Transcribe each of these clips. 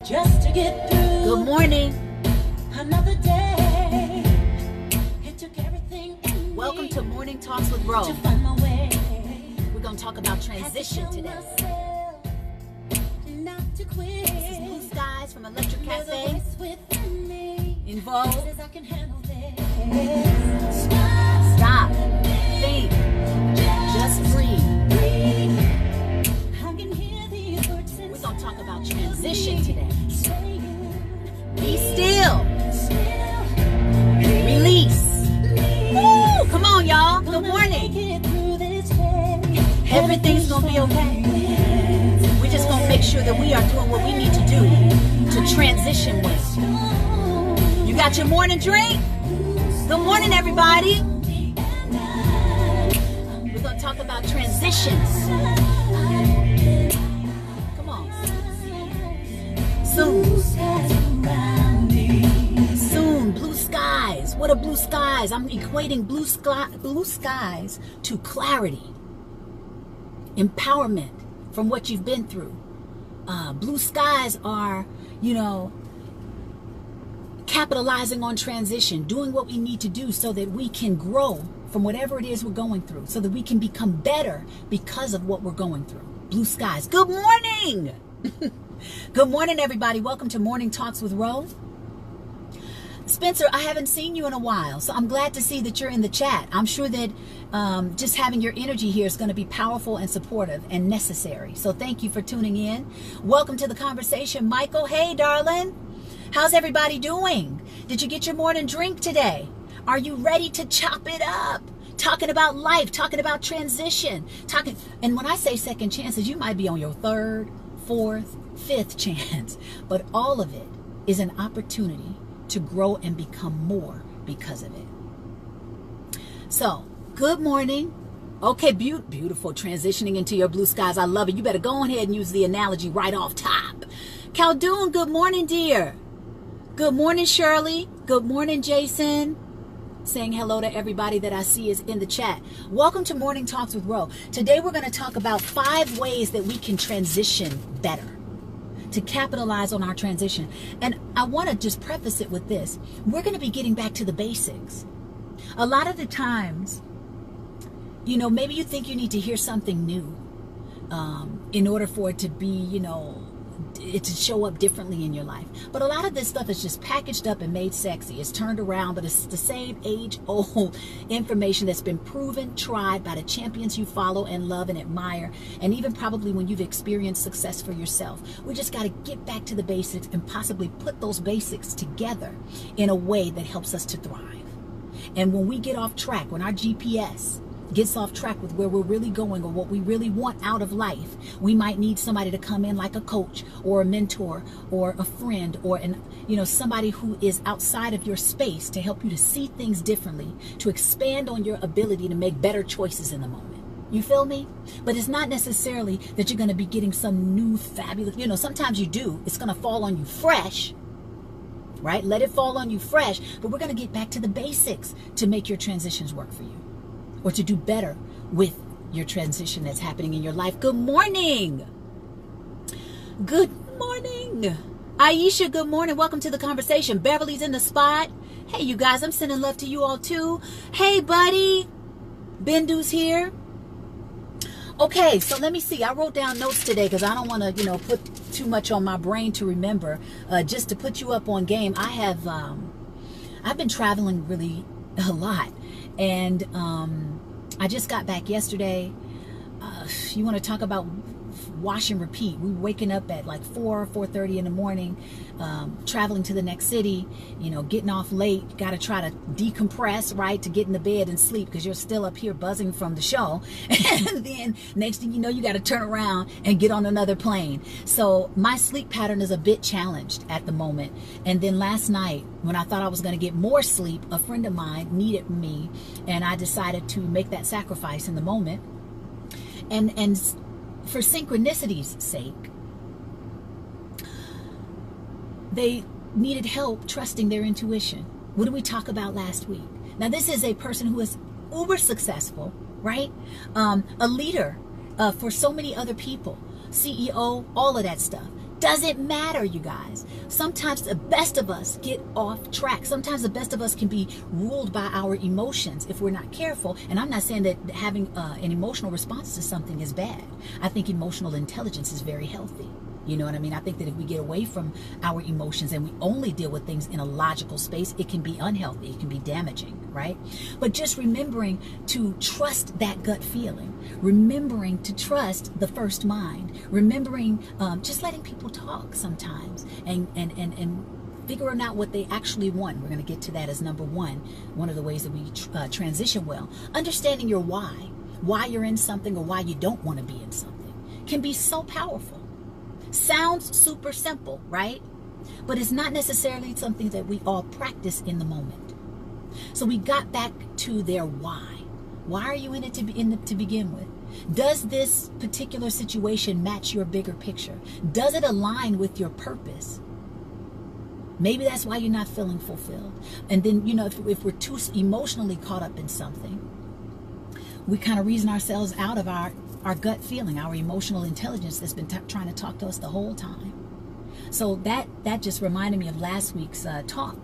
Just to get through. Good morning. Another day. It took everything in me Welcome to Morning Talks with Rhona. to find my way. We're going to talk about transition today. Not to quit. This is Blue Skies from Electric There's a Cafe voice within me. in Vogue. Says I can handle this. Stop. Think. Just breathe. I can hear these words We're going to talk about transition today. saying, Be still. still Release. Woo! Come on, y'all. Good gonna morning. make it through this day. Everything's going to be okay. We're just going to make sure that we are doing what we need to do to transition well. You got your morning drink? Good morning, everybody. We're going to talk about transitions. Come on. Soon. Soon. Blue skies. What are blue skies? I'm equating blue skies to clarity, empowerment from what you've been through. Blue skies are, capitalizing on transition, doing what we need to do so that we can grow from whatever it is we're going through, so that we can become better because of what we're going through. Blue skies. Good morning. Good morning, everybody. Welcome to Morning Talks with Rhona. Spencer, I haven't seen you in a while, so I'm glad to see that you're in the chat. I'm sure that just having your energy here is going to be powerful and supportive and necessary. So thank you for tuning in. Welcome to the conversation, Michael. Hey, darling. How's everybody doing? Did you get your morning drink today? Are you ready to chop it up? Talking about life, talking about transition, and when I say second chances, you might be on your third, fourth, fifth chance, but all of it is an opportunity to grow and become more because of it. So, good morning. Okay, beautiful. Transitioning into your blue skies. I love it. You better go ahead and use the analogy right off top. Caldoon, good morning, dear. Good morning, Shirley. Good morning, Jason. Saying hello to everybody that I see is in the chat. Welcome to Morning Talks with Rhona. Today we're going to talk about 5 ways that we can transition better, to capitalize on our transition. And I want to just preface it with this. We're going to be getting back to the basics. A lot of the times, maybe you think you need to hear something new in order for it to be, it to show up differently in your life. But a lot of this stuff is just packaged up and made sexy. It's turned around, but it's the same age-old information that's been proven, tried by the champions you follow and love and admire, and even probably when you've experienced success for yourself. We just got to get back to the basics and possibly put those basics together in a way that helps us to thrive. And when we get off track, when our GPS gets off track with where we're really going or what we really want out of life, we might need somebody to come in like a coach or a mentor or a friend or somebody who is outside of your space to help you to see things differently, to expand on your ability to make better choices in the moment. You feel me? But it's not necessarily that you're going to be getting some new fabulous, sometimes you do. It's going to fall on you fresh, right? Let it fall on you fresh, but we're going to get back to the basics to make your transitions work for you, or to do better with your transition that's happening in your life. Good morning. Good morning. Aisha, good morning. Welcome to the conversation. Beverly's in the spot. Hey, you guys, I'm sending love to you all too. Hey, buddy. Bindu's here. Okay, so let me see. I wrote down notes today because I don't want to, put too much on my brain to remember. Just to put you up on game, I've been traveling really a lot. And I just got back yesterday. You want to talk about wash and repeat. We were waking up at like 4:30 in the morning, traveling to the next city, getting off late. Got to try to decompress, right, to get in the bed and sleep because you're still up here buzzing from the show. And then next thing you know, you got to turn around and get on another plane. So my sleep pattern is a bit challenged at the moment. And then last night, when I thought I was going to get more sleep, a friend of mine needed me, and I decided to make that sacrifice in the moment. And for synchronicity's sake, they needed help trusting their intuition. What did we talk about last week? Now, this is a person who is uber successful, right? A leader for so many other people, CEO, all of that stuff. Doesn't matter, you guys. Sometimes the best of us get off track. Sometimes the best of us can be ruled by our emotions if we're not careful. And I'm not saying that having an emotional response to something is bad. I think emotional intelligence is very healthy. You know what I mean? I think that if we get away from our emotions and we only deal with things in a logical space, it can be unhealthy. It can be damaging, right? But just remembering to trust that gut feeling, remembering to trust the first mind, remembering just letting people talk sometimes and figuring out what they actually want. We're going to get to that as number one of the ways that we transition well. Understanding your why you're in something or why you don't want to be in something can be so powerful. Sounds super simple, right? But it's not necessarily something that we all practice in the moment. So we got back to their why. Why are you in it to begin with? Does this particular situation match your bigger picture? Does it align with your purpose? Maybe that's why you're not feeling fulfilled. And then, you know, if we're too emotionally caught up in something, we kind of reason ourselves out of our gut feeling, our emotional intelligence that's been trying to talk to us the whole time. So that just reminded me of last week's talk,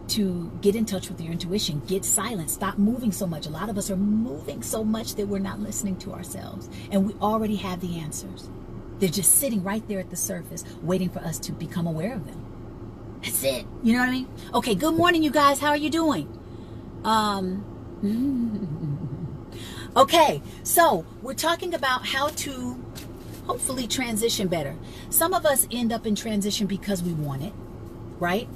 to get in touch with your intuition, get silent, stop moving so much. A lot of us are moving so much that we're not listening to ourselves, and we already have the answers. They're just sitting right there at the surface, waiting for us to become aware of them. That's it. You know what I mean? Okay, good morning, you guys. How are you doing? Okay, so we're talking about how to hopefully transition better. Some of us end up in transition because we want it, right?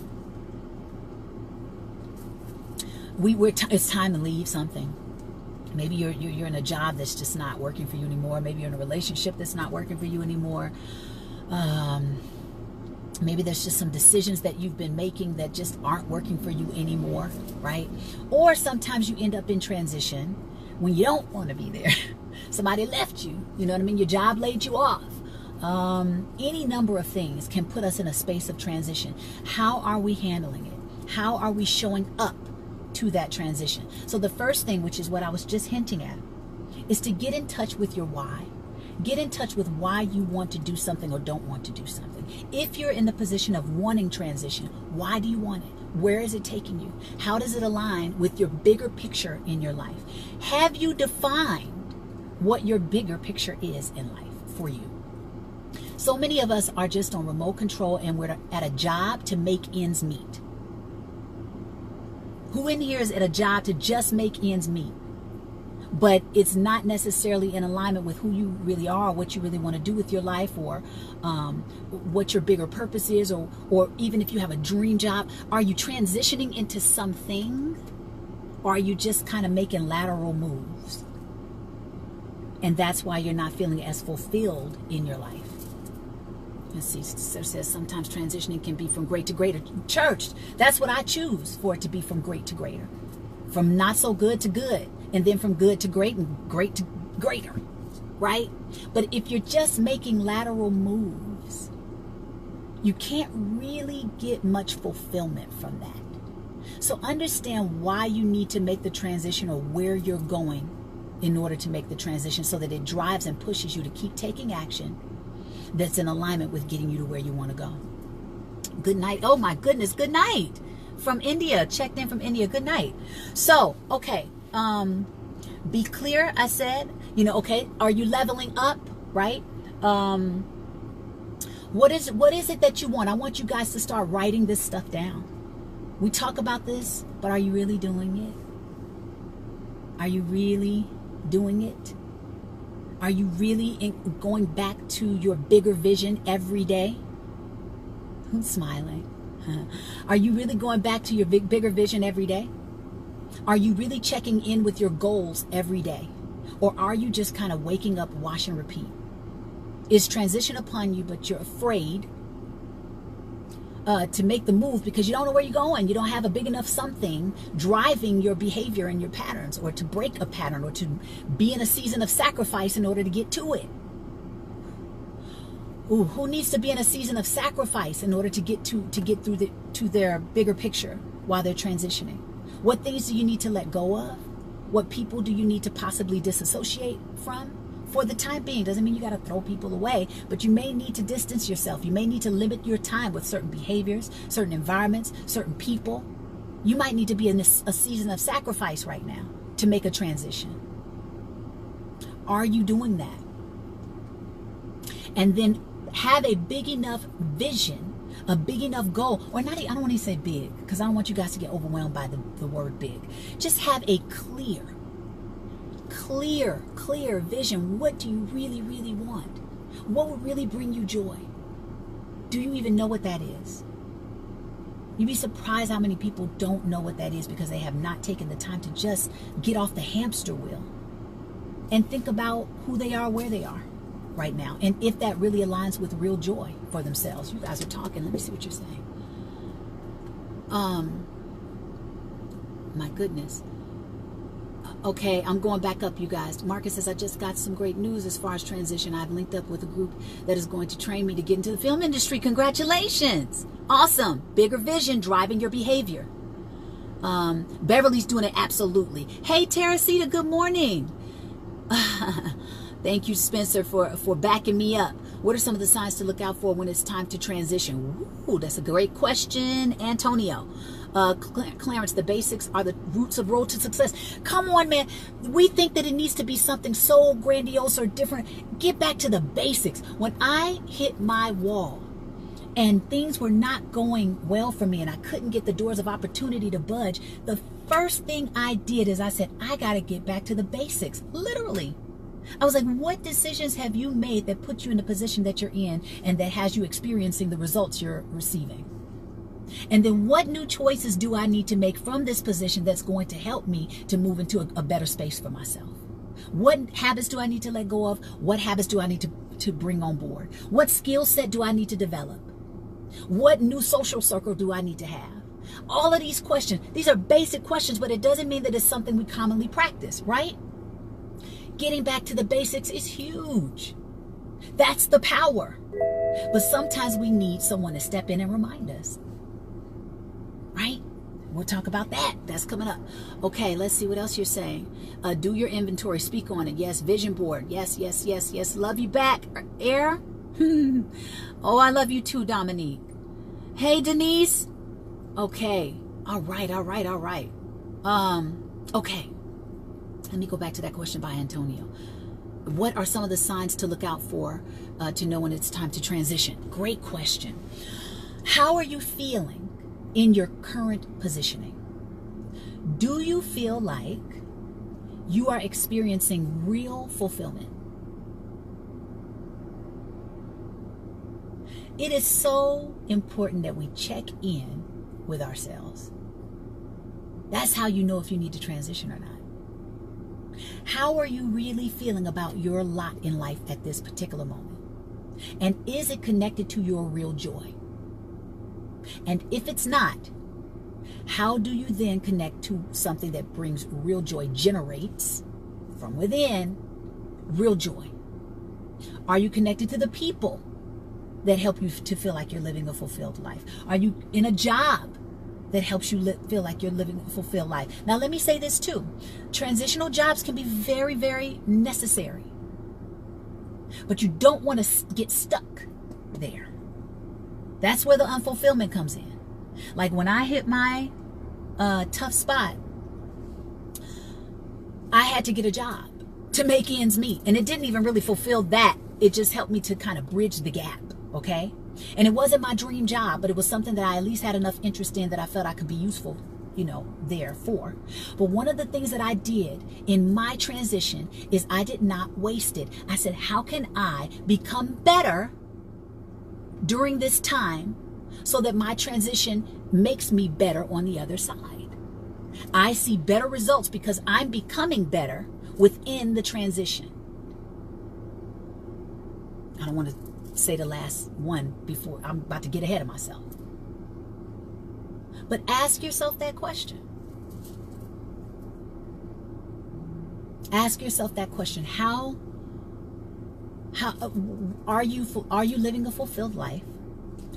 It's time to leave something. Maybe you're in a job that's just not working for you anymore. Maybe you're in a relationship that's not working for you anymore. Maybe there's just some decisions that you've been making that just aren't working for you anymore, right? Or sometimes you end up in transition when you don't want to be there. Somebody left you, you know what I mean? Your job laid you off. Any number of things can put us in a space of transition. How are we handling it? How are we showing up to that transition? So the first thing, which is what I was just hinting at, is to get in touch with your why. Get in touch with why you want to do something or don't want to do something. If you're in the position of wanting transition, why do you want it? Where is it taking you? How does it align with your bigger picture in your life? Have you defined what your bigger picture is in life for you? So many of us are just on remote control and we're at a job to make ends meet. Who in here is at a job to just make ends meet? But it's not necessarily in alignment with who you really are, what you really want to do with your life, or what your bigger purpose is, or even if you have a dream job. Are you transitioning into something, or are you just kind of making lateral moves? And that's why you're not feeling as fulfilled in your life. Let's see, it says sometimes transitioning can be from great to greater. Church, that's what I choose for it to be, from great to greater. From not so good to good. And then from good to great and great to greater, right? But if you're just making lateral moves, you can't really get much fulfillment from that. So understand why you need to make the transition, or where you're going in order to make the transition, so that it drives and pushes you to keep taking action that's in alignment with getting you to where you want to go. Good night. Oh my goodness, good night. From India, checked in from India. Good night. So, okay. Be clear, I said, you know, okay, are you leveling up, right? What is it that you want? I want you guys to start writing this stuff down. We talk about this, but are you really doing it? Are you really doing it? Are you really going back to your bigger vision every day? Who's smiling? Are you really going back to your bigger vision every day? Are you really checking in with your goals every day? Or are you just kind of waking up, wash and repeat? Is transition upon you, but you're afraid to make the move because you don't know where you're going? You don't have a big enough something driving your behavior and your patterns, or to break a pattern, or to be in a season of sacrifice in order to get to it. Ooh, who needs to be in a season of sacrifice in order to get to their bigger picture while they're transitioning? What things do you need to let go of? What people do you need to possibly disassociate from for the time being. Doesn't mean you got to throw people away, but you may need to distance yourself. You may need to limit your time with certain behaviors, certain environments, certain people. You might need to be in a season of sacrifice right now to make a transition. Are you doing that? And then have a big enough vision, a big enough goal, or not, I don't want to say big, because I don't want you guys to get overwhelmed by the word big. Just have a clear vision. What do you really, really want? What would really bring you joy? Do you even know what that is? You'd be surprised how many people don't know what that is because they have not taken the time to just get off the hamster wheel and think about who they are, where they are right now, and if that really aligns with real joy for themselves. You guys are talking. Let me see what you're saying. My goodness. Okay, I'm going back up, you guys. Marcus says, I just got some great news as far as transition. I've linked up with a group that is going to train me to get into the film industry. Congratulations. Awesome. Bigger vision, driving your behavior. Beverly's doing it absolutely. Hey, Teresita, good morning. Thank you, Spencer, for backing me up. What are some of the signs to look out for when it's time to transition? Ooh, that's a great question, Antonio. Clarence, the basics are the roots of road to success. Come on, man. We think that it needs to be something so grandiose or different. Get back to the basics. When I hit my wall and things were not going well for me and I couldn't get the doors of opportunity to budge, the first thing I did is I said, I got to get back to the basics. Literally. I was like, what decisions have you made that put you in the position that you're in and that has you experiencing the results you're receiving? And then what new choices do I need to make from this position that's going to help me to move into a better space for myself? What habits do I need to let go of? What habits do I need to bring on board? What skill set do I need to develop? What new social circle do I need to have? All of these questions, these are basic questions, but it doesn't mean that it's something we commonly practice, right? Getting back to the basics is huge. That's the power. But sometimes we need someone to step in and remind us. Right? We'll talk about that. That's coming up. Okay, let's see what else you're saying. Do your inventory. Speak on it. Yes, vision board. Yes, yes, yes, yes. Love you back, Air. Oh, I love you too, Dominique. Hey, Denise. Okay. All right. Okay. Let me go back to that question by Antonio. What are some of the signs to look out for to know when it's time to transition? Great question. How are you feeling in your current positioning? Do you feel like you are experiencing real fulfillment? It is so important that we check in with ourselves. That's how you know if you need to transition or not. How are you really feeling about your lot in life at this particular moment? And is it connected to your real joy? And if it's not, how do you then connect to something that brings real joy, generates from within real joy? Are you connected to the people that help you to feel like you're living a fulfilled life? Are you in a job that helps you feel like you're living a fulfilled life? Now, let me say this too. Transitional jobs can be very, very necessary. But you don't want to get stuck there. That's where the unfulfillment comes in. Like when I hit my tough spot, I had to get a job to make ends meet. And it didn't even really fulfill that. It just helped me to kind of bridge the gap, okay? And it wasn't my dream job, but it was something that I at least had enough interest in that I felt I could be useful, there for. But one of the things that I did in my transition is I did not waste it. I said, how can I become better during this time so that my transition makes me better on the other side? I see better results because I'm becoming better within the transition. I don't want to say the last one before I'm about to get ahead of myself. But ask yourself that question. Ask yourself that question. How are you living a fulfilled life?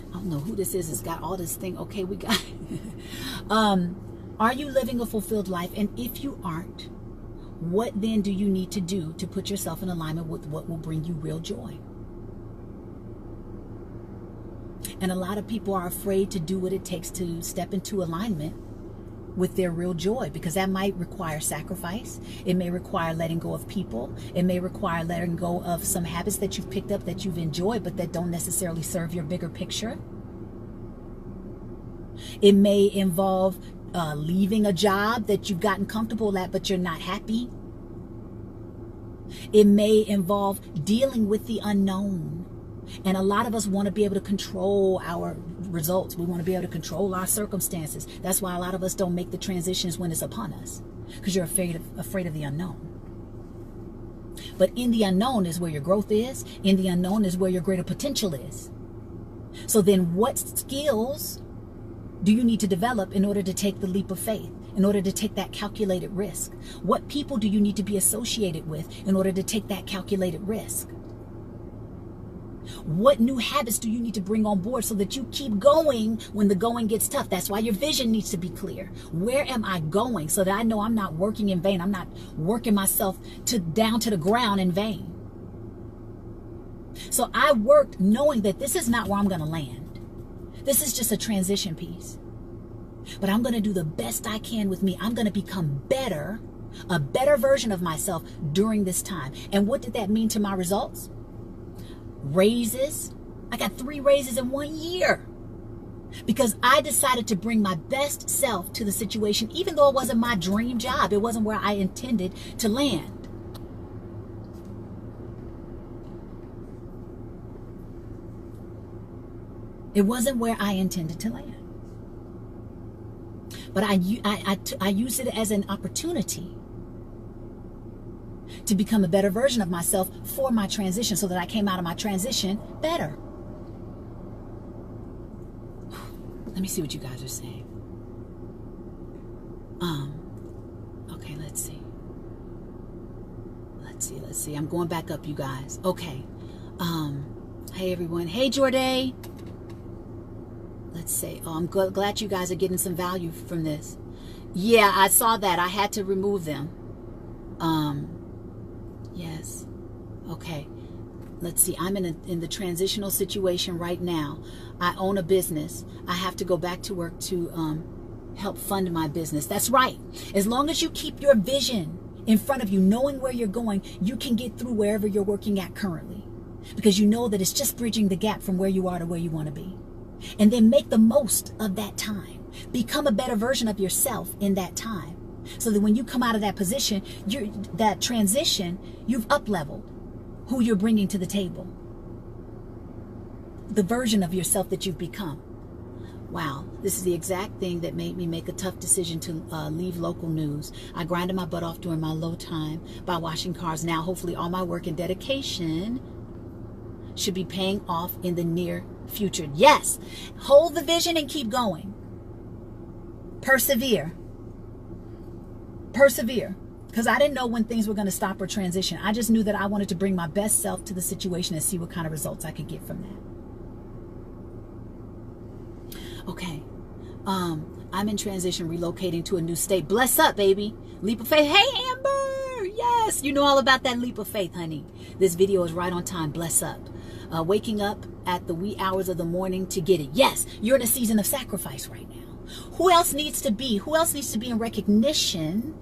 I don't know who this is. It's got all this thing. Okay, we got. Are you living a fulfilled life? And if you aren't, What then do you need to do to put yourself in alignment with what will bring you real joy? And a lot of people are afraid to do what it takes to step into alignment with their real joy, because that might require sacrifice. It may require letting go of people. It may require letting go of some habits that you've picked up that you've enjoyed, but that don't necessarily serve your bigger picture. It may involve leaving a job that you've gotten comfortable at, but you're not happy. It may involve dealing with the unknown. And a lot of us want to be able to control our results. We want to be able to control our circumstances. That's why a lot of us don't make the transitions when it's upon us, because you're afraid of the unknown. But in the unknown is where your growth is. In the unknown is where your greater potential is. So then what skills do you need to develop in order to take the leap of faith, in order to take that calculated risk? What people do you need to be associated with in order to take that calculated risk? What new habits do you need to bring on board so that you keep going when the going gets tough? That's why your vision needs to be clear. Where am I going, so that I know I'm not working in vain? I'm not working myself down to the ground in vain. So I worked knowing that this is not where I'm going to land. This is just a transition piece. But I'm going to do the best I can with me. I'm going to become better, a better version of myself during this time. And what did that mean to my results? Raises. I got 3 raises in 1 year because I decided to bring my best self to the situation, even though it wasn't my dream job. It wasn't where I intended to land. It wasn't where I intended to land. But I used it as an opportunity to become a better version of myself for my transition, so that I came out of my transition better. Let me see what you guys are saying. Okay, let's see. I'm going back up, you guys. Okay. Hey everyone. Hey Jorday. Let's see. Oh, I'm glad you guys are getting some value from this. Yeah, I saw that. I had to remove them. Yes. Okay. Let's see. I'm in the transitional situation right now. I own a business. I have to go back to work to help fund my business. That's right. As long as you keep your vision in front of you, knowing where you're going, you can get through wherever you're working at currently, because you know that it's just bridging the gap from where you are to where you want to be. And then make the most of that time. Become a better version of yourself in that time, so that when you come out of that position, that transition, you've up-leveled who you're bringing to the table, the version of yourself that you've become. Wow, this is the exact thing that made me make a tough decision to leave local news. I grinded my butt off during my low time by washing cars. Now, hopefully, all my work and dedication should be paying off in the near future. Yes, hold the vision and keep going. Persevere. Persevere. Because I didn't know when things were going to stop or transition. I just knew that I wanted to bring my best self to the situation and see what kind of results I could get from that. Okay. I'm in transition, relocating to a new state. Bless up, baby. Leap of faith. Hey, Amber. Yes, you know all about that leap of faith, honey. This video is right on time. Bless up. Waking up at the wee hours of the morning to get it. Yes, you're in a season of sacrifice right now. Who else needs to be in recognition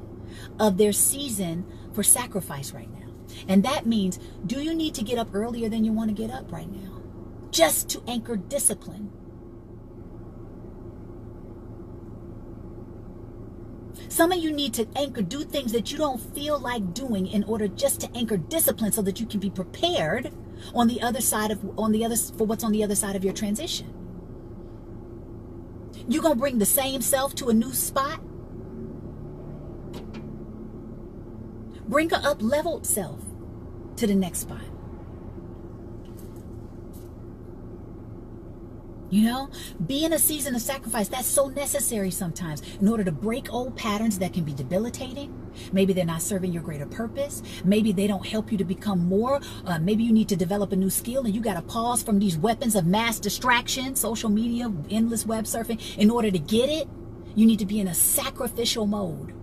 of their season for sacrifice right now? And that means, do you need to get up earlier than you want to get up right now, just to anchor discipline? Some of you need to do things that you don't feel like doing in order just to anchor discipline, so that you can be prepared on the other side for what's on the other side of your transition. You gonna bring the same self to a new spot? Bring an up-leveled self to the next spot. You know, be in a season of sacrifice. That's so necessary sometimes in order to break old patterns that can be debilitating. Maybe they're not serving your greater purpose. Maybe they don't help you to become more. Maybe you need to develop a new skill and you got to pause from these weapons of mass distraction, social media, endless web surfing. In order to get it, you need to be in a sacrificial mode.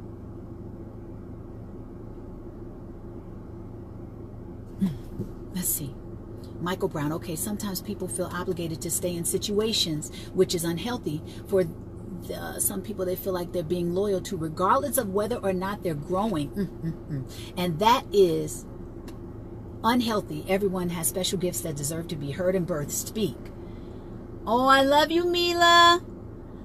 Michael Brown, okay, sometimes people feel obligated to stay in situations which is unhealthy. For some people, they feel like they're being loyal to, regardless of whether or not they're growing. And that is unhealthy. Everyone has special gifts that deserve to be heard and birthed. Speak. Oh, I love you, Mila.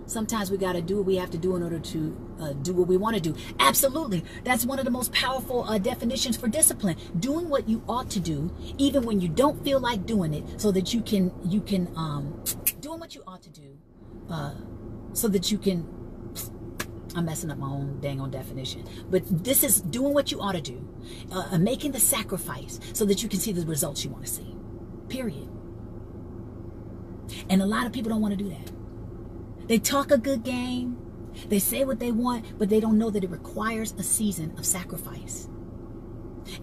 Sometimes we got to do what we have to do in order to do what we want to do. Absolutely. That's one of the most powerful definitions for discipline. Doing what you ought to do, even when you don't feel like doing it, so that you can doing what you ought to do, so that you can. I'm messing up my own dang on definition, but this is doing what you ought to do, making the sacrifice so that you can see the results you want to see. Period. And a lot of people don't want to do that. They talk a good game, they say what they want, but they don't know that it requires a season of sacrifice.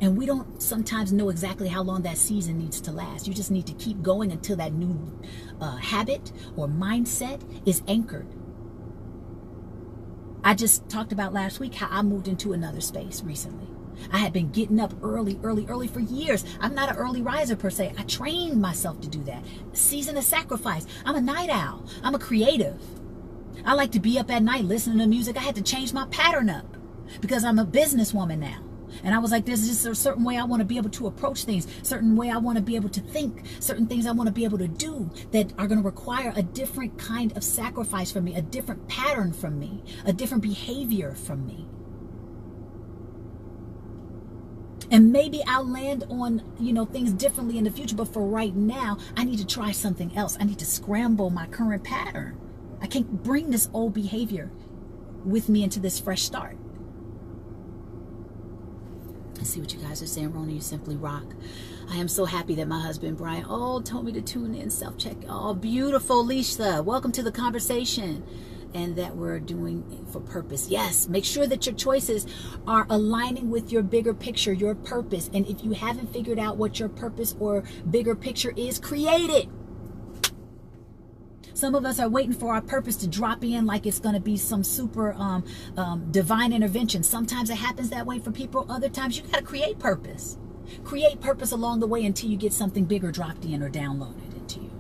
And we don't sometimes know exactly how long that season needs to last. You just need to keep going until that new habit or mindset is anchored. I just talked about last week how I moved into another space recently. I had been getting up early for years. I'm not an early riser per se. I trained myself to do that. Season of sacrifice. I'm a night owl. I'm a creative. I like to be up at night listening to music. I had to change my pattern up because I'm a businesswoman now. And I was like, there's just a certain way I want to be able to approach things, certain way I want to be able to think, certain things I want to be able to do that are going to require a different kind of sacrifice from me, a different pattern from me, a different behavior from me. And maybe I'll land on, things differently in the future. But for right now, I need to try something else. I need to scramble my current pattern. I can't bring this old behavior with me into this fresh start. Let's see what you guys are saying. Rhona, you simply rock. I am so happy that my husband, Brian, told me to tune in, self-check. Oh, beautiful, Lisa. Welcome to the conversation. And that we're doing it for purpose. Yes, make sure that your choices are aligning with your bigger picture, your purpose. And if you haven't figured out what your purpose or bigger picture is, create it. Some of us are waiting for our purpose to drop in like it's going to be some super divine intervention. Sometimes it happens that way for people. Other times you got to create purpose. Create purpose along the way until you get something bigger dropped in or downloaded into you.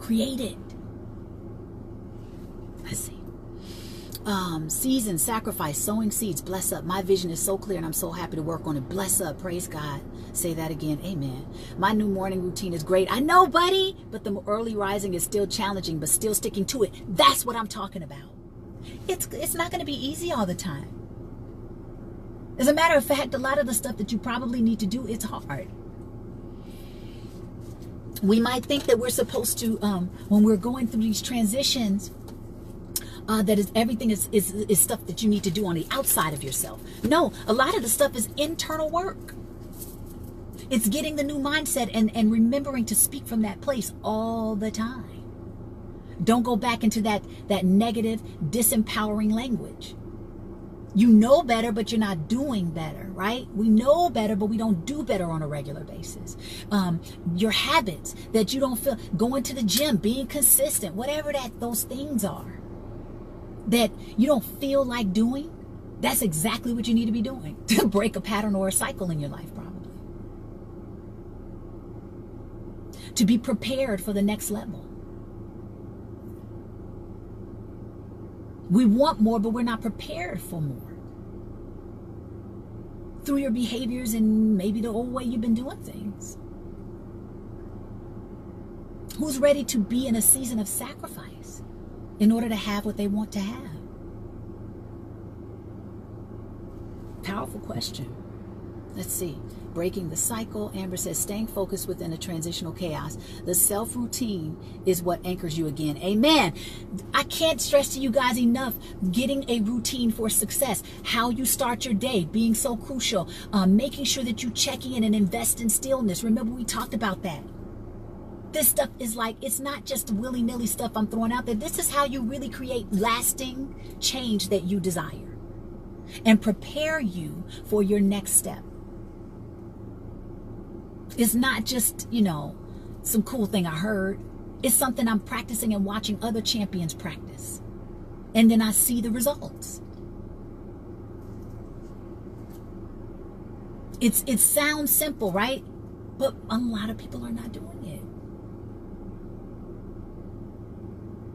Create it. Let's see. Season, sacrifice, sowing seeds, bless up. My vision is so clear and I'm so happy to work on it. Bless up. Praise God. Say that again. Amen. My new morning routine is great. I know, buddy, but the early rising is still challenging, but still sticking to it. That's what I'm talking about. It's not going to be easy all the time. As a matter of fact, a lot of the stuff that you probably need to do, it's hard. We might think that we're supposed to, when we're going through these transitions, that is everything is stuff that you need to do on the outside of yourself. No, a lot of the stuff is internal work. It's getting the new mindset and remembering to speak from that place all the time. Don't go back into that negative, disempowering language. You know better, but you're not doing better, right? We know better, but we don't do better on a regular basis. Your habits that you don't feel, going to the gym, being consistent, whatever those things are that you don't feel like doing, that's exactly what you need to be doing to break a pattern or a cycle in your life, probably. To be prepared for the next level. We want more, but we're not prepared for more. Through your behaviors and maybe the old way you've been doing things. Who's ready to be in a season of sacrifice in order to have what they want to have? Powerful question. Let's see. Breaking the cycle. Amber says, staying focused within a transitional chaos. The self-routine is what anchors you again. Amen. I can't stress to you guys enough, getting a routine for success. How you start your day being so crucial. Making sure that you check in and invest in stillness. Remember, we talked about that. This stuff is like, it's not just willy-nilly stuff I'm throwing out there. This is how you really create lasting change that you desire and prepare you for your next step. It's not just, some cool thing I heard. It's something I'm practicing and watching other champions practice. And then I see the results. It sounds simple, right? But a lot of people are not doing it.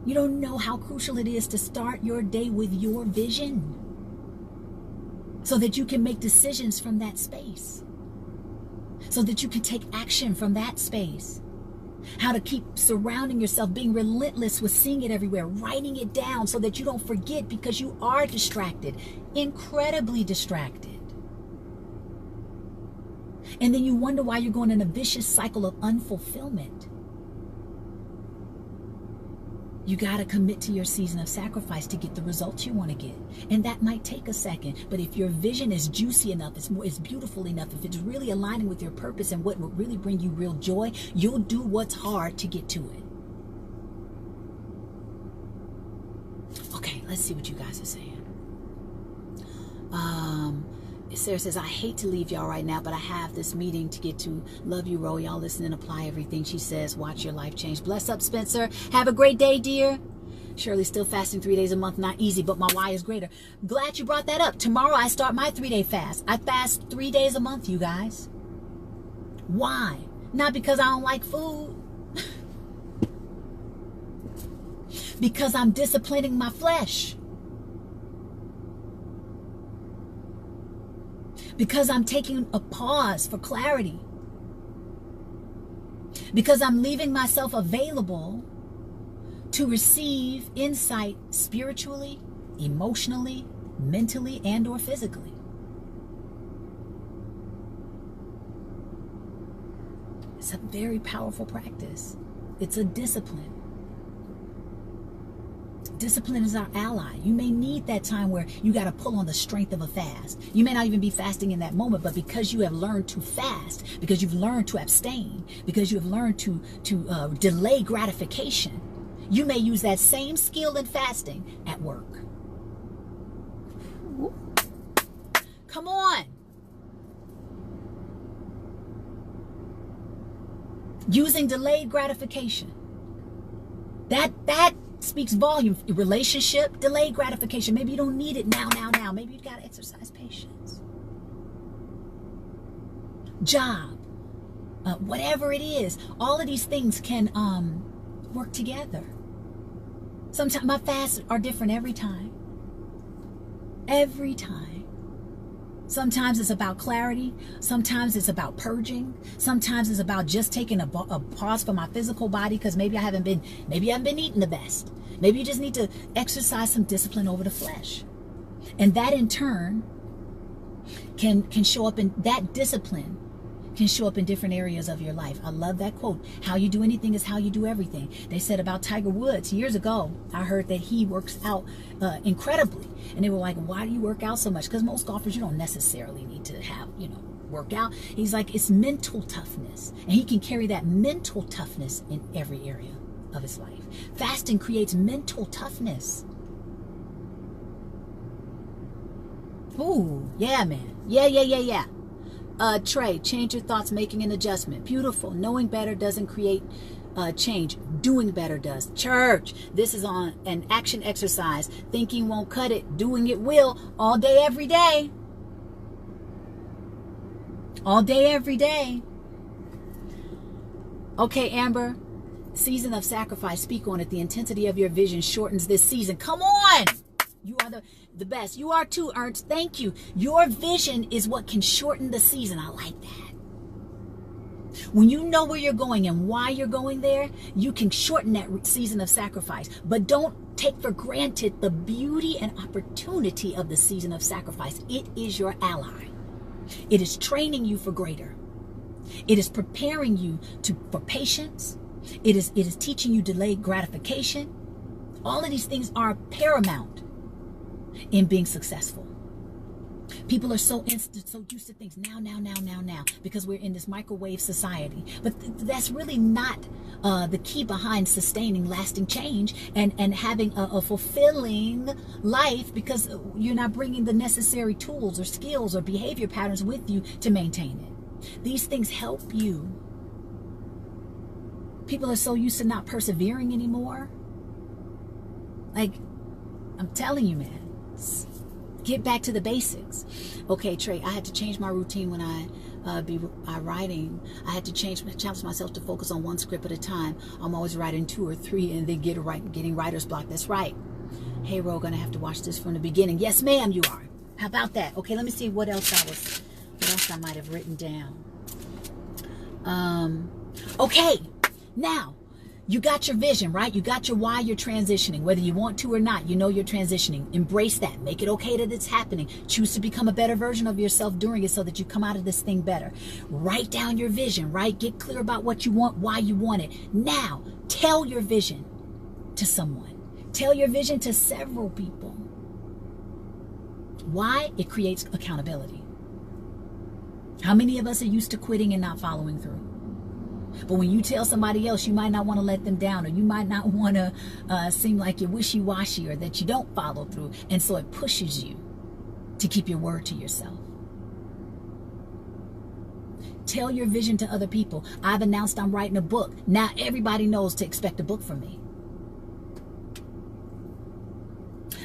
You don't know how crucial it is to start your day with your vision so that you can make decisions from that space, so that you can take action from that space. How to keep surrounding yourself, being relentless with seeing it everywhere, writing it down so that you don't forget, because you are distracted, incredibly distracted. And then you wonder why you're going in a vicious cycle of unfulfillment. You got to commit to your season of sacrifice to get the results you want to get. And that might take a second. But if your vision is juicy enough, it's beautiful enough, if it's really aligning with your purpose and what will really bring you real joy, you'll do what's hard to get to it. Okay, let's see what you guys are saying. Sarah says, I hate to leave y'all right now, but I have this meeting to get to. Love you, Ro. Y'all listen and apply everything she says. Watch your life change. Bless up, Spencer. Have a great day, dear. Shirley, still fasting 3 days a month. Not easy, but my why is greater. Glad you brought that up. Tomorrow I start my 3-day fast. I fast 3 days a month, you guys. Why? Not because I don't like food. Because I'm disciplining my flesh. Because I'm taking a pause for clarity. Because I'm leaving myself available to receive insight spiritually, emotionally, mentally, and or physically. It's a very powerful practice. It's a discipline. Discipline is our ally. You may need that time where you got to pull on the strength of a fast. You may not even be fasting in that moment, but because you have learned to fast, because you've learned to abstain, because you have learned to delay gratification, you may use that same skill in fasting at work. Come on. Using delayed gratification. That speaks volume. Relationship, delayed gratification. Maybe you don't need it now. Maybe you got to exercise patience. Job, whatever it is, all of these things can work together. Sometimes my fasts are different every time. Every time. Sometimes it's about clarity. Sometimes it's about purging. Sometimes it's about just taking a pause for my physical body because maybe I haven't been eating the best. Maybe you just need to exercise some discipline over the flesh. And that in turn can show up in that discipline can show up in different areas of your life. I love that quote. How you do anything is how you do everything. They said about Tiger Woods years ago. I heard that he works out incredibly. And they were like, why do you work out so much? Because most golfers, you don't necessarily need to have, work out. He's like, it's mental toughness. And he can carry that mental toughness in every area of his life. Fasting creates mental toughness. Ooh, yeah, man. Yeah. Trey, change your thoughts, making an adjustment. Beautiful. Knowing better doesn't create change. Doing better does. Church, this is on an action exercise. Thinking won't cut it. Doing it will. All day, every day. All day, every day. Okay, Amber. Season of sacrifice. Speak on it. The intensity of your vision shortens this season. Come on. You are the best. You are too, Ernst. Thank you. Your vision is what can shorten the season. I like that. When you know where you're going and why you're going there, you can shorten that season of sacrifice. But don't take for granted the beauty and opportunity of the season of sacrifice. It is your ally. It is training you for greater. It is preparing you for patience. It is teaching you delayed gratification. All of these things are paramount in being successful. People are so used to things now, because we're in this microwave society. But that's really not the key behind sustaining lasting change and having a fulfilling life, because you're not bringing the necessary tools or skills or behavior patterns with you to maintain it. These things help you. People are so used to not persevering anymore. Like, I'm telling you, man. Get back to the basics. Okay, Trey, I had to change my routine when I be writing. I had to challenge myself to focus on one script at a time. I'm always writing 2 or 3 and then getting writer's block. That's right. Hey, Ro, gonna have to watch this from the beginning. Yes, ma'am, you are. How about that? Okay, let me see what else I might have written down. Okay, now you got your vision, right? You got your why you're transitioning, whether you want to or not. You know you're transitioning. Embrace that. Make it okay that it's happening. Choose to become a better version of yourself during it so that you come out of this thing better. Write down your vision, right? Get clear about what you want, why you want it. Now, tell your vision to someone. Tell your vision to several people. Why? It creates accountability. How many of us are used to quitting and not following through? But when you tell somebody else, you might not want to let them down, or you might not want to seem like you're wishy-washy or that you don't follow through. And so it pushes you to keep your word to yourself. Tell your vision to other people. I've announced I'm writing a book. Now everybody knows to expect a book from me.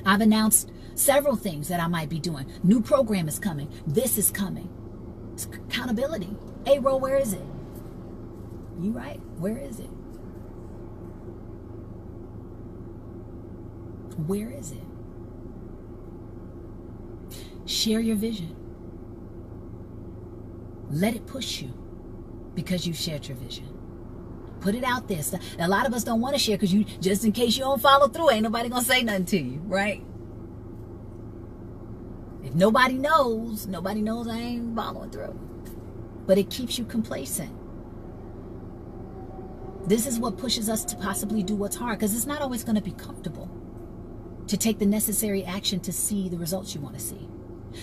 I've announced several things that I might be doing. New program is coming. This is coming. It's accountability. Hey, Ro, where is it? You right? Where is it? Where is it? Share your vision. Let it push you because you've shared your vision. Put it out there. A lot of us don't want to share because just in case you don't follow through, ain't nobody gonna say nothing to you, right? If nobody knows I ain't following through. But it keeps you complacent. This is what pushes us to possibly do what's hard, because it's not always going to be comfortable to take the necessary action to see the results you want to see.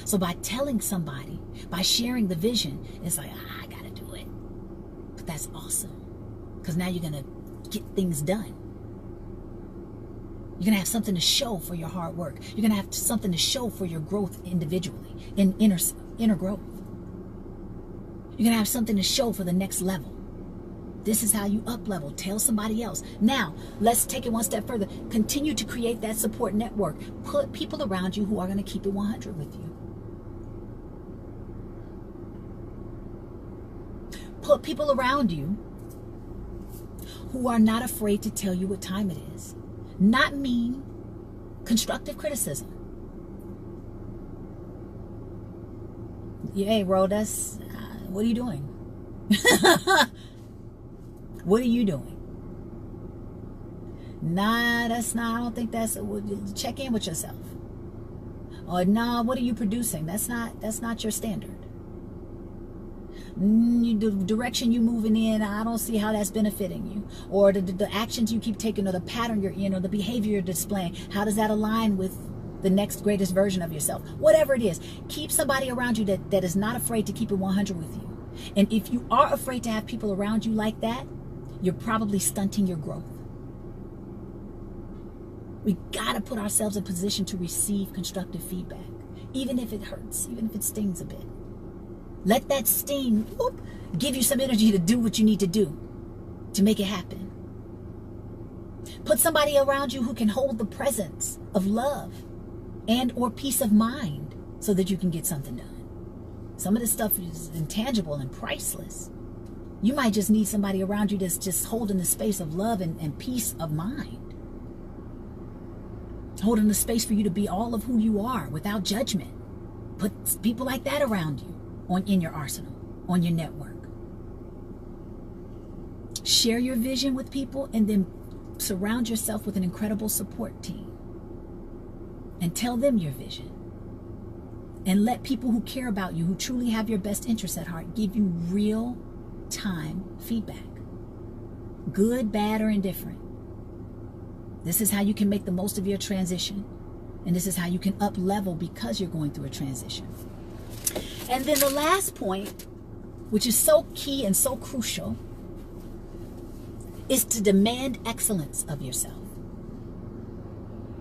So by telling somebody, by sharing the vision, it's like, I got to do it. But that's awesome, because now you're going to get things done. You're going to have something to show for your hard work. You're going to have something to show for your growth individually, in inner growth. You're going to have something to show for the next level. This is how you up level. Tell somebody else. Now, let's take it one step further. Continue to create that support network. Put people around you who are going to keep it 100 with you. Put people around you who are not afraid to tell you what time it is. Not mean, constructive criticism. Hey, Ro, what are you doing? What are you doing? Nah, that's not, I don't think that's, check in with yourself. Or nah, what are you producing? That's not your standard. The direction you're moving in, I don't see how that's benefiting you. Or the actions you keep taking, or the pattern you're in, or the behavior you're displaying, how does that align with the next greatest version of yourself? Whatever it is, keep somebody around you that is not afraid to keep it 100 with you. And if you are afraid to have people around you like that, you're probably stunting your growth. We gotta put ourselves in position to receive constructive feedback, even if it hurts, even if it stings a bit. Let that sting give you some energy to do what you need to do to make it happen. Put somebody around you who can hold the presence of love and or peace of mind so that you can get something done. Some of this stuff is intangible and priceless. You might just need somebody around you that's just holding the space of love and peace of mind. Holding the space for you to be all of who you are without judgment. Put people like that around you in your arsenal, on your network. Share your vision with people and then surround yourself with an incredible support team. And tell them your vision. And let people who care about you, who truly have your best interests at heart, give you real-time feedback. Good, bad, or indifferent. This is how you can make the most of your transition. And this is how you can up level because you're going through a transition. And then the last point, which is so key and so crucial, is to demand excellence of yourself.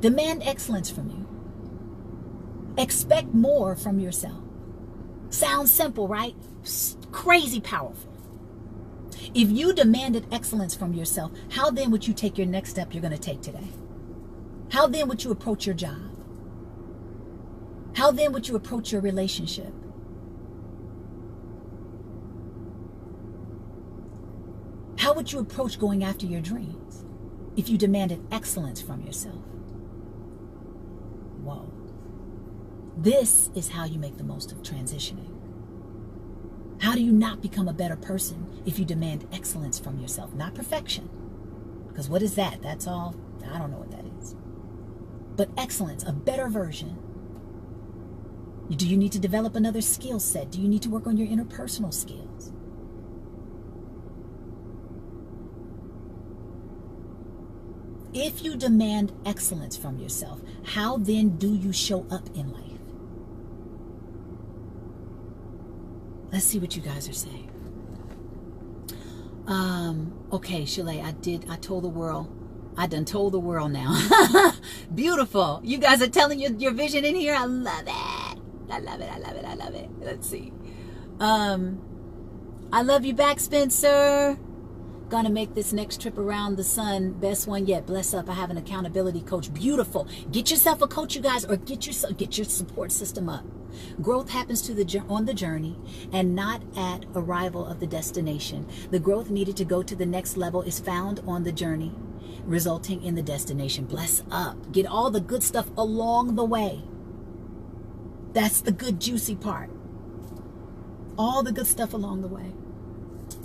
Demand excellence from you. Expect more from yourself. Sounds simple, right? Crazy powerful. If you demanded excellence from yourself, how then would you take your next step you're going to take today? How then would you approach your job? How then would you approach your relationship? How would you approach going after your dreams if you demanded excellence from yourself? Whoa. This is how you make the most of transitioning. How do you not become a better person if you demand excellence from yourself? Not perfection. Because what is that? That's all. I don't know what that is. But excellence, a better version. Do you need to develop another skill set? Do you need to work on your interpersonal skills? If you demand excellence from yourself, how then do you show up in life? Let's see what you guys are saying. Okay, Chalet, I told the world. I done told the world now. Beautiful. You guys are telling your vision in here. I love it. I love it. I love it. I love it. Let's see. I love you back, Spencer. Gonna make this next trip around the sun best one yet. Bless up. I have an accountability coach. Beautiful. Get yourself a coach, you guys, or get your support system up. Growth happens on the journey and not at arrival of the destination. The growth needed to go to the next level is found on the journey, resulting in the destination. Bless up. Get all the good stuff along the way. That's the good, juicy part. All the good stuff along the way.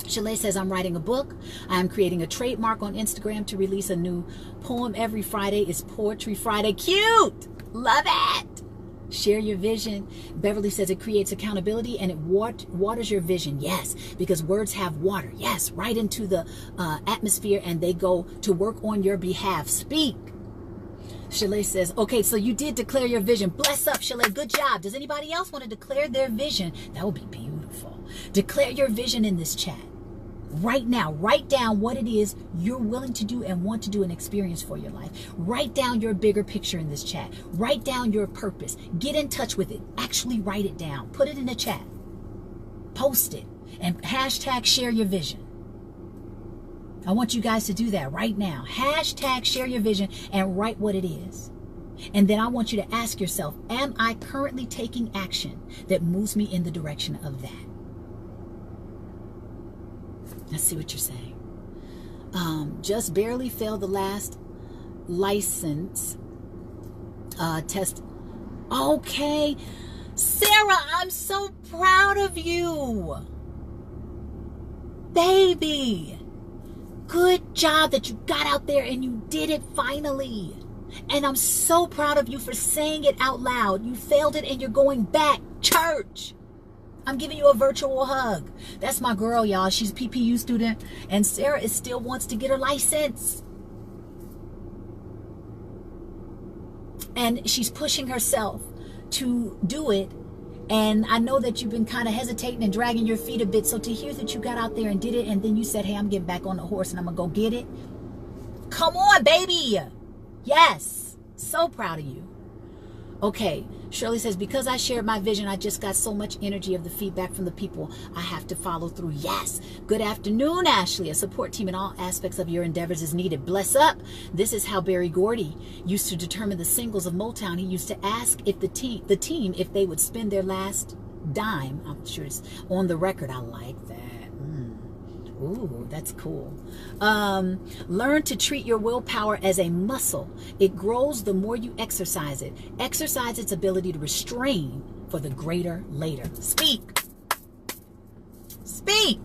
Chalet says, I'm writing a book. I am creating a trademark on Instagram to release a new poem every Friday. It's Poetry Friday. Cute. Love it. Share your vision. Beverly says it creates accountability and it waters your vision. Yes, because words have water. Yes, right into the atmosphere and they go to work on your behalf. Speak. Chalet says, okay, so you did declare your vision. Bless up, Chalet. Good job. Does anybody else want to declare their vision? That would be beautiful. Declare your vision in this chat. Right now, write down what it is you're willing to do and want to do and experience for your life. Write down your bigger picture in this chat. Write down your purpose. Get in touch with it. Actually write it down. Put it in the chat. Post it. And hashtag share your vision. I want you guys to do that right now. Hashtag share your vision and write what it is. And then I want you to ask yourself, am I currently taking action that moves me in the direction of that? Let's see what you're saying. Just barely failed the last license test. Okay. Sarah, I'm so proud of you. Baby. Good job that you got out there and you did it finally. And I'm so proud of you for saying it out loud. You failed it and you're going back. Church. I'm giving you a virtual hug. That's my girl, y'all. She's a PPU student. And Sarah still wants to get her license. And she's pushing herself to do it. And I know that you've been kind of hesitating and dragging your feet a bit. So to hear that you got out there and did it, and then you said, hey, I'm getting back on the horse and I'm going to go get it. Come on, baby. Yes. So proud of you. Okay. Shirley says, because I shared my vision, I just got so much energy of the feedback from the people. I have to follow through. Yes. Good afternoon, Ashley. A support team in all aspects of your endeavors is needed. Bless up. This is how Barry Gordy used to determine the singles of Motown. He used to ask if the team, if they would spend their last dime. I'm sure it's on the record. I like that. Ooh, that's cool. Learn to treat your willpower as a muscle. It grows the more you exercise it. Exercise its ability to restrain for the greater later. Speak. Speak.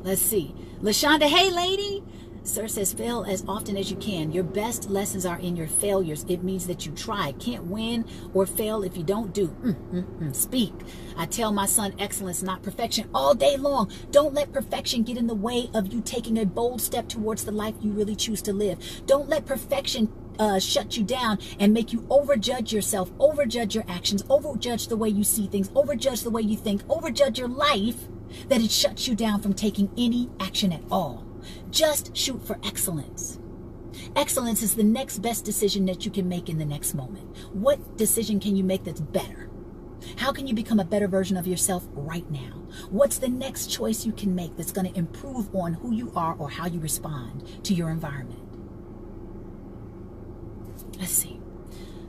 Let's see. LaShonda, hey, lady. Sir says, fail as often as you can. Your best lessons are in your failures. It means that you tried. Can't win or fail if you don't do. Speak. I tell my son, excellence, not perfection, all day long. Don't let perfection get in the way of you taking a bold step towards the life you really choose to live. Don't let perfection shut you down and make you overjudge yourself, overjudge your actions, overjudge the way you see things, overjudge the way you think, overjudge your life, that it shuts you down from taking any action at all. Just shoot for excellence. Excellence is the next best decision that you can make in the next moment. What decision can you make that's better? How can you become a better version of yourself right now? What's the next choice you can make that's going to improve on who you are or how you respond to your environment? Let's see.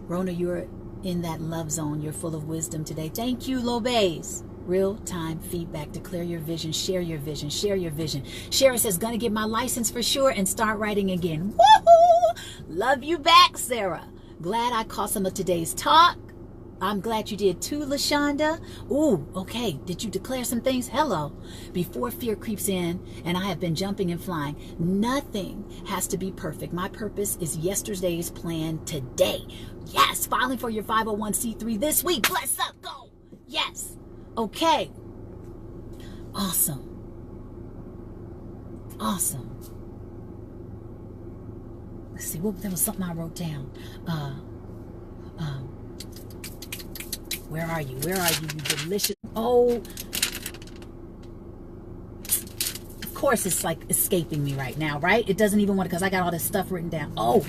Rhona, you're in that love zone. You're full of wisdom today. Thank you, Lobes. Real-time feedback. Declare your vision. Share your vision. Share your vision. Shara says, gonna get my license for sure and start writing again. Woohoo! Love you back, Sarah. Glad I caught some of today's talk. I'm glad you did too, LaShonda. Ooh, okay. Did you declare some things? Hello. Before fear creeps in and I have been jumping and flying, nothing has to be perfect. My purpose is yesterday's plan today. Yes, filing for your 501c3 this week. Bless up, go. Yes. Okay. Awesome. Awesome. Let's see. What, there was something I wrote down. Where are you? Where are you, you delicious? Oh, of course it's like escaping me right now, right? It doesn't even want to, because I got all this stuff written down. Oh,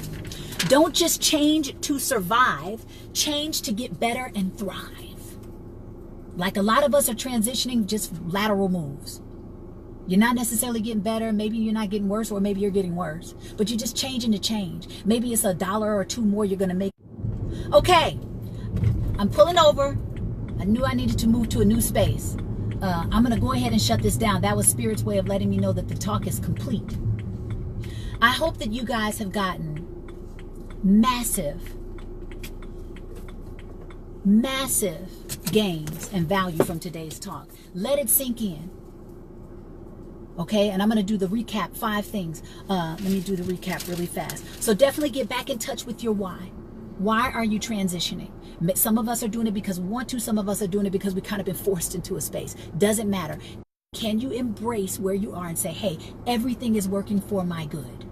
don't just change to survive. Change to get better and thrive. Like a lot of us are transitioning just lateral moves. You're not necessarily getting better. Maybe you're not getting worse, or maybe you're getting worse. But you're just changing to change. Maybe it's $1 or $2 more you're going to make. Okay. I'm pulling over. I knew I needed to move to a new space. I'm going to go ahead and shut this down. That was Spirit's way of letting me know that the talk is complete. I hope that you guys have gotten massive gains and value from today's talk. Let it sink in. Okay, and I'm going to do the recap, 5 things. Let me do the recap really fast. So definitely get back in touch with your why. Why are you transitioning? Some of us are doing it because we want to. Some of us are doing it because we kind of been forced into a space. Doesn't matter. Can you embrace where you are and say, hey, everything is working for my good?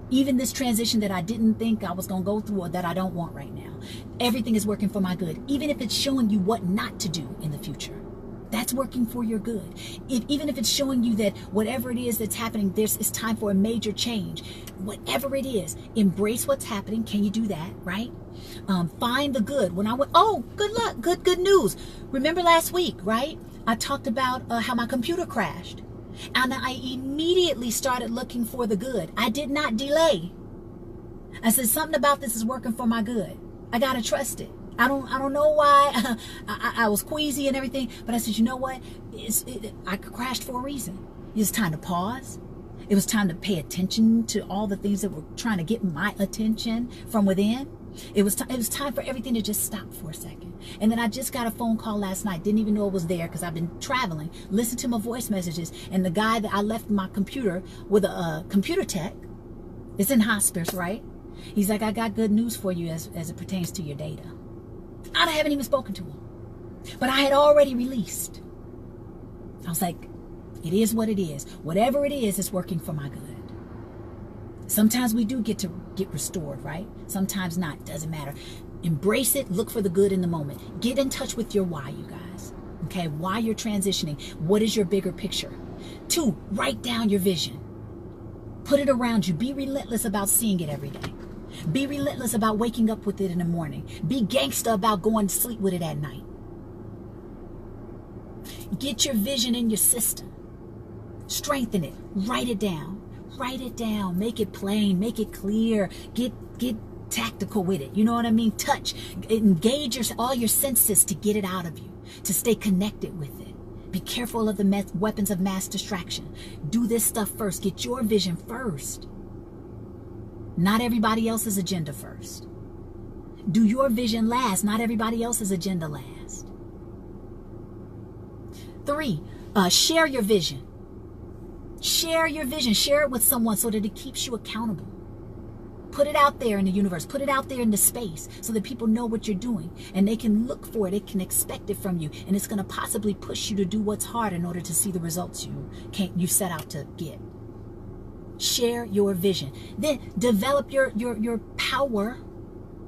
Even this transition that I didn't think I was going to go through, or that I don't want right now. Everything is working for my good. Even if it's showing you what not to do in the future. That's working for your good. Even if it's showing you that whatever it is that's happening, it's time for a major change. Whatever it is, embrace what's happening. Can you do that, right? Find the good. When I went, oh, good luck, good news. Remember last week, right? I talked about how my computer crashed. And I immediately started looking for the good. I did not delay. I said, something about this is working for my good. I got to trust it. I don't know why I was queasy and everything, but I said, you know what? I crashed for a reason. It was time to pause. It was time to pay attention to all the things that were trying to get my attention from within. It was time for everything to just stop for a second. And then I just got a phone call last night. Didn't even know it was there because I've been traveling. Listened to my voice messages, and the guy that I left my computer with a computer tech is in hospice, right? He's like, I got good news for you as it pertains to your data. I haven't even spoken to him, but I had already released. I was like, it is what it is. Whatever it is, it's working for my good. Sometimes we do get to get restored, right? Sometimes not. Doesn't matter. Embrace it. Look for the good in the moment. Get in touch with your why, you guys. Okay, why you're transitioning. What is your bigger picture? 2, write down your vision. Put it around you. Be relentless about seeing it every day. Be relentless about waking up with it in the morning. Be gangsta about going to sleep with it at night. Get your vision in your system. Strengthen it. Write it down. Write it down. Make it plain. Make it clear. Get tactical with it. You know what I mean? Touch. Engage all your senses to get it out of you. To stay connected with it. Be careful of the weapons of mass distraction. Do this stuff first. Get your vision first. Not everybody else's agenda first. Do your vision last, not everybody else's agenda last. 3, share your vision. Share your vision. Share it with someone so that it keeps you accountable. Put it out there in the universe. Put it out there in the space so that people know what you're doing and they can look for it. They can expect it from you. And it's going to possibly push you to do what's hard in order to see the results you set out to get. Share your vision. Then develop your power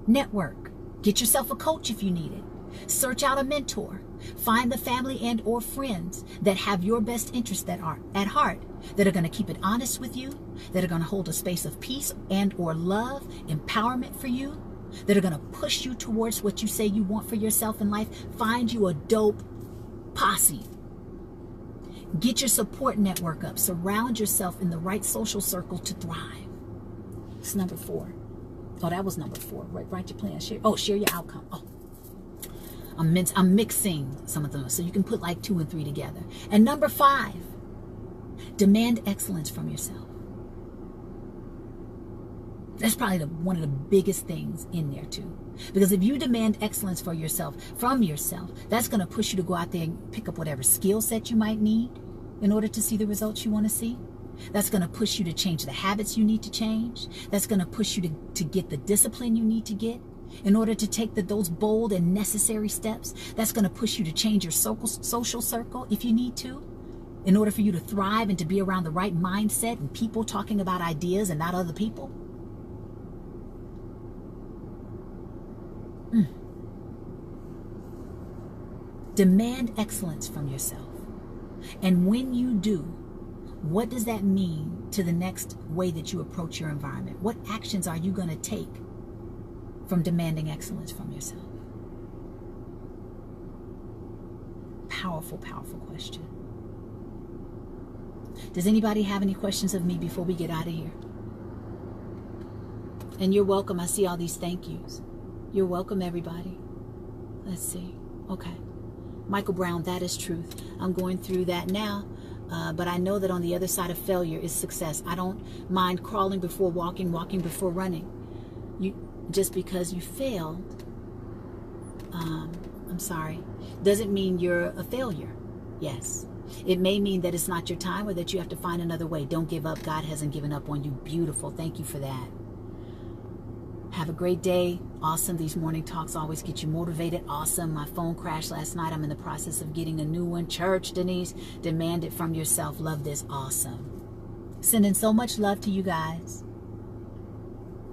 network. Get yourself a coach if you need it. Search out a mentor. Find the family and or friends that have your best interests that are at heart, that are going to keep it honest with you, that are going to hold a space of peace and or love, empowerment for you, that are going to push you towards what you say you want for yourself in life. Find you a dope posse. Get your support network up. Surround yourself in the right social circle to thrive. It's number 4. Oh, that was number 4. Write your plan. Share your outcome. Oh, I'm mixing some of them. So you can put like 2 and 3 together. And number 5, demand excellence from yourself. That's probably one of the biggest things in there too. Because if you demand excellence for yourself, from yourself, that's going to push you to go out there and pick up whatever skill set you might need in order to see the results you want to see. That's going to push you to change the habits you need to change. That's going to push you to get the discipline you need to get in order to take those bold and necessary steps. That's going to push you to change your social circle if you need to, in order for you to thrive and to be around the right mindset and people talking about ideas and not other people. Demand excellence from yourself. And when you do, what does that mean to the next way that you approach your environment? What actions are you going to take from demanding excellence from yourself? Powerful, powerful question. Does anybody have any questions of me before we get out of here? And you're welcome. I see all these thank yous. You're welcome, everybody. Let's see. Okay. Michael Brown, that is truth. I'm going through that now, but I know that on the other side of failure is success. I don't mind crawling before walking, walking before running. Just because you failed, I'm sorry, doesn't mean you're a failure. Yes. It may mean that it's not your time or that you have to find another way. Don't give up. God hasn't given up on you. Beautiful. Thank you for that. Have a great day. Awesome. These morning talks always get you motivated. Awesome. My phone crashed last night. I'm in the process of getting a new one. Church, Denise, demand it from yourself. Love this. Awesome. Sending so much love to you guys.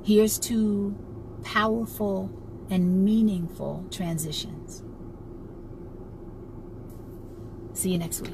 Here's to powerful and meaningful transitions. See you next week.